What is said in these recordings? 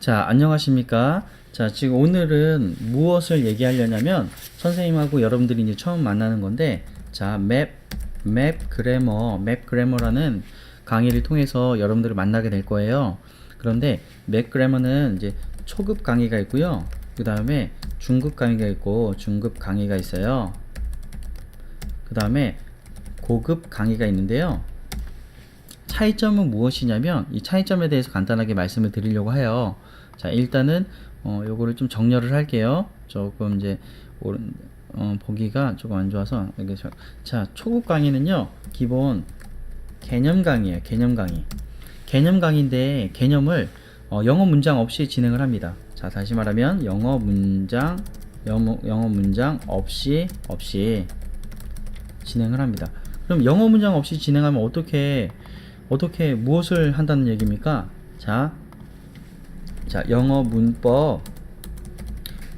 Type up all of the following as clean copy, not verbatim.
자, 안녕하십니까? 자, 지금 오늘은 무엇을 얘기하려냐면 선생님하고 여러분들이 이제 처음 만나는 건데, 자, 맵 그래머라는 강의를 통해서 여러분들을 만나게 될 거예요. 그런데 맵 그래머는 이제 초급 강의가 있고요. 그 다음에 중급 강의가 있고 중급 강의가 있어요. 그 다음에 고급 강의가 있는데요. 차이점은 무엇이냐면 이 차이점에 대해서 간단하게 말씀을 드리려고 해요. 자, 일단은 요거를 좀 정렬을 할게요. 조금 이제 보기가 조금 안 좋아서 자, 초급 강의는요 기본 개념 강의예요. 개념 강의인데 개념을 영어 문장 없이 진행을 합니다. 자, 다시 말하면 영어 문장 없이 진행을 합니다. 그럼 영어 문장 없이 진행하면 어떻게 무엇을 한다는 얘기입니까? 자, 영어 문법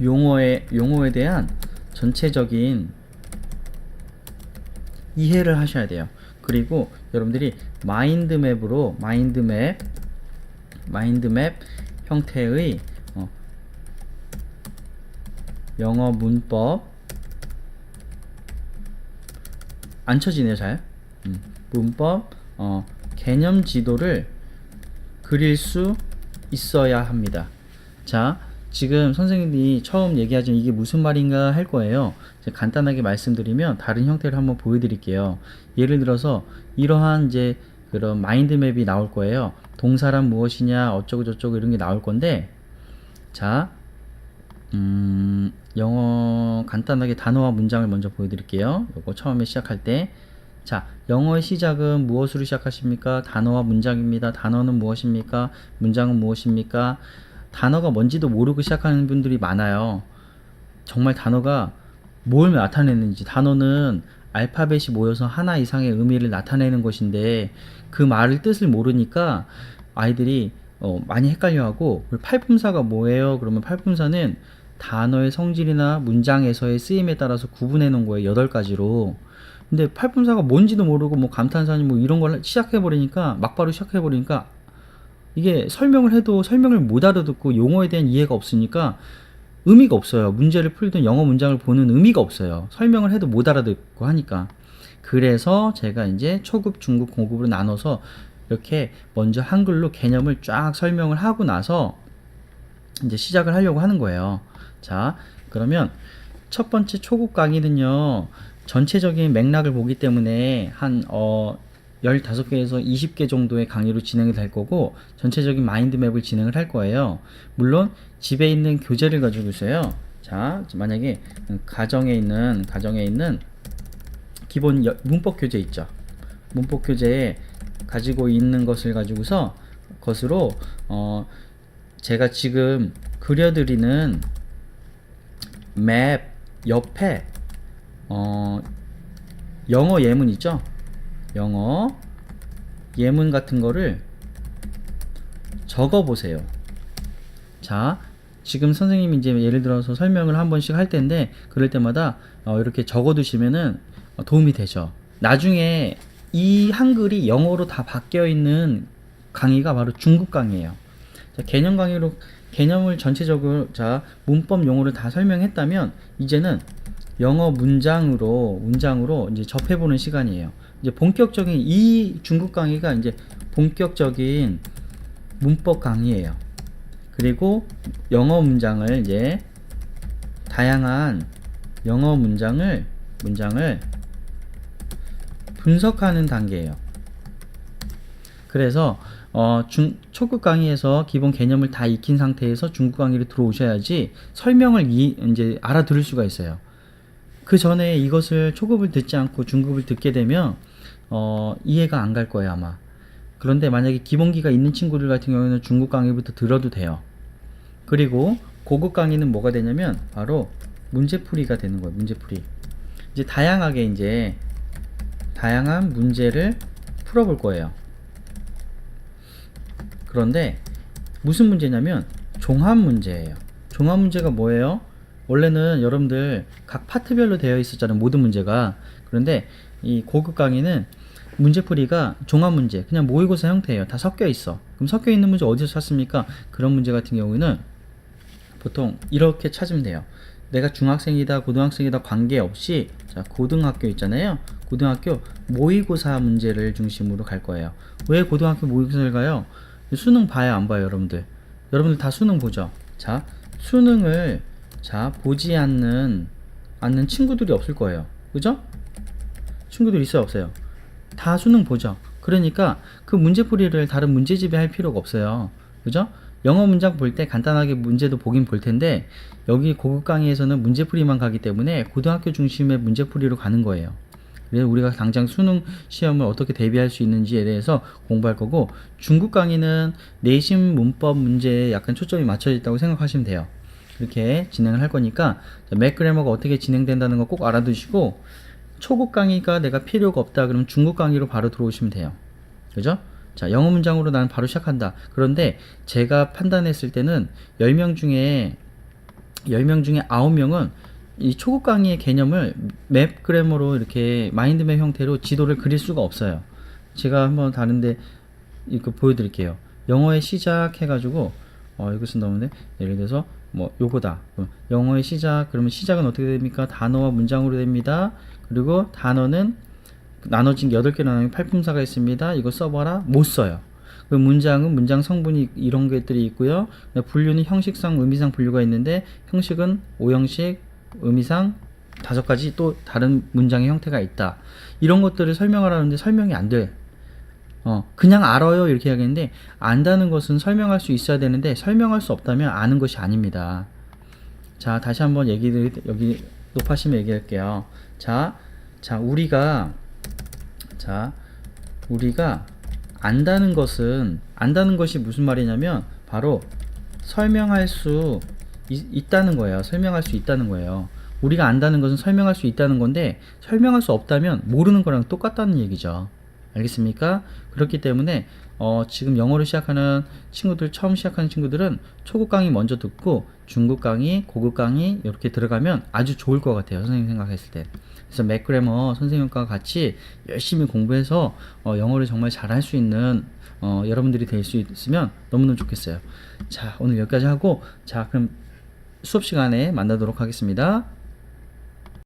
용어에 대한 전체적인 이해를 하셔야 돼요. 그리고 여러분들이 마인드맵 형태의 영어 문법 안 쳐지네요. 잘 문법 개념 지도를 그릴 수 있어야 합니다. 자, 지금 선생님이 처음 얘기하지만 이게 무슨 말인가 할 거예요. 간단하게 말씀드리면 다른 형태를 한번 보여드릴게요. 예를 들어서 이러한 이제 그런 마인드맵이 나올 거예요. 동사란 무엇이냐 어쩌고 저쩌고 이런 게 나올 건데, 자, 영어 간단하게 단어와 문장을 먼저 보여드릴게요. 요거 처음에 시작할 때, 자, 영어의 시작은 무엇으로 시작하십니까? 단어와 문장입니다. 단어는 무엇입니까? 문장은 무엇입니까? 단어가 뭔지도 모르고 시작하는 분들이 많아요. 정말 단어가 뭘 나타내는지, 단어는 알파벳이 모여서 하나 이상의 의미를 나타내는 것인데 그 말을 뜻을 모르니까 아이들이 많이 헷갈려하고, 팔품사가 뭐예요? 그러면 팔품사는 단어의 성질이나 문장에서의 쓰임에 따라서 구분해 놓은 거예요. 8가지로. 근데 팔품사가 뭔지도 모르고 뭐 감탄사니 뭐 이런 걸 막바로 시작해버리니까 이게 설명을 해도 설명을 못 알아듣고 용어에 대한 이해가 없으니까 의미가 없어요. 문제를 풀든 영어 문장을 보는 의미가 없어요. 설명을 해도 못 알아듣고 하니까. 그래서 제가 이제 초급, 중급, 고급으로 나눠서 이렇게 먼저 한글로 개념을 쫙 설명을 하고 나서 이제 시작을 하려고 하는 거예요. 자, 그러면 첫 번째 초급 강의는요, 전체적인 맥락을 보기 때문에 한 15개에서 20개 정도의 강의로 진행이 될 거고, 전체적인 마인드맵을 진행을 할 거예요. 물론 집에 있는 교재를 가지고 있어요. 자, 만약에 가정에 있는 기본 문법 교재 있죠. 문법 교재에 가지고 있는 것을 가지고서 것으로 제가 지금 그려드리는 맵 옆에 영어 예문 있죠? 영어 예문 같은 거를 적어 보세요. 자, 지금 선생님이 이제 예를 들어서 설명을 한 번씩 할 텐데, 그럴 때마다 이렇게 적어 두시면은 도움이 되죠. 나중에 이 한글이 영어로 다 바뀌어 있는 강의가 바로 중급 강의예요. 자, 개념 강의로 개념을 전체적으로, 자, 문법 용어를 다 설명했다면 이제는 영어 문장으로 이제 접해보는 시간이에요. 이제 본격적인 이 중급 강의가 이제 본격적인 문법 강의예요. 그리고 영어 문장을 이제 다양한 영어 문장을 분석하는 단계예요. 그래서 초급 강의에서 기본 개념을 다 익힌 상태에서 중급 강의로 들어오셔야지 설명을 이제 알아들을 수가 있어요. 그 전에 이것을 초급을 듣지 않고 중급을 듣게 되면 이해가 안 갈 거예요, 아마. 그런데 만약에 기본기가 있는 친구들 같은 경우에는 중급 강의부터 들어도 돼요. 그리고 고급 강의는 뭐가 되냐면 바로 문제풀이가 되는 거예요. 문제풀이. 이제 다양한 문제를 풀어볼 거예요. 그런데 무슨 문제냐면 종합 문제예요. 종합 문제가 뭐예요? 원래는 여러분들 각 파트별로 되어 있었잖아요, 모든 문제가. 그런데 이 고급 강의는 문제풀이가 종합문제, 그냥 모의고사 형태예요. 다 섞여 있어. 그럼 섞여 있는 문제 어디서 찾습니까? 그런 문제 같은 경우는 보통 이렇게 찾으면 돼요. 내가 중학생이다, 고등학생이다 관계없이, 자, 고등학교 있잖아요. 고등학교 모의고사 문제를 중심으로 갈 거예요. 왜 고등학교 모의고사를 가요? 수능 봐요, 안 봐요, 여러분들? 여러분들 다 수능 보죠? 자, 수능을, 자, 보지 않는 친구들이 없을 거예요. 그죠? 친구들 있어요, 없어요? 다 수능 보죠. 그러니까 그 문제풀이를 다른 문제집에 할 필요가 없어요. 그죠? 영어 문장 볼 때 간단하게 문제도 보긴 볼 텐데, 여기 고급 강의에서는 문제풀이만 가기 때문에 고등학교 중심의 문제풀이로 가는 거예요. 그래서 우리가 당장 수능 시험을 어떻게 대비할 수 있는지에 대해서 공부할 거고, 중국 강의는 내신 문법 문제에 약간 초점이 맞춰져 있다고 생각하시면 돼요. 이렇게 진행을 할 거니까 맥그래머가 어떻게 진행된다는 거 꼭 알아두시고, 초급 강의가 내가 필요가 없다 그러면 중급 강의로 바로 들어오시면 돼요. 그죠? 자, 영어 문장으로 나는 바로 시작한다. 그런데 제가 판단했을 때는 10명 중에 9명은 이 초급 강의의 개념을 맵 그래머로 이렇게 마인드맵 형태로 지도를 그릴 수가 없어요. 제가 한번 다른데 이거 보여드릴게요. 영어의 시작 해가지고 이거 쓴다는데, 예를 들어서 뭐 요거다. 영어의 시작, 그러면 시작은 어떻게 됩니까? 단어와 문장으로 됩니다. 그리고 단어는 나눠진 게 8개로 나누면 팔품사가 있습니다. 이거 써봐라. 못 써요. 그 문장은 문장 성분이 이런 것들이 있고요. 분류는 형식상, 의미상 분류가 있는데, 형식은 오형식, 의미상 5가지 또 다른 문장의 형태가 있다. 이런 것들을 설명하라는데 설명이 안 돼. 그냥 알아요 이렇게 하겠는데, 안다는 것은 설명할 수 있어야 되는데 설명할 수 없다면 아는 것이 아닙니다. 자, 다시 한번 여기 높아시면 얘기할게요. 자, 우리가 안다는 것이 무슨 말이냐면 바로 설명할 수 있다는 거예요. 설명할 수 있다는 거예요. 우리가 안다는 것은 설명할 수 있다는 건데, 설명할 수 없다면 모르는 거랑 똑같다는 얘기죠. 알겠습니까? 그렇기 때문에 지금 영어를 시작하는 친구들, 처음 시작하는 친구들은 초급 강의 먼저 듣고 중급 강의, 고급 강의 이렇게 들어가면 아주 좋을 것 같아요. 선생님 생각했을 때. 그래서 맥그래머 선생님과 같이 열심히 공부해서 영어를 정말 잘할 수 있는 여러분들이 될 수 있으면 너무너무 좋겠어요. 자, 오늘 여기까지 하고, 자, 그럼 수업 시간에 만나도록 하겠습니다.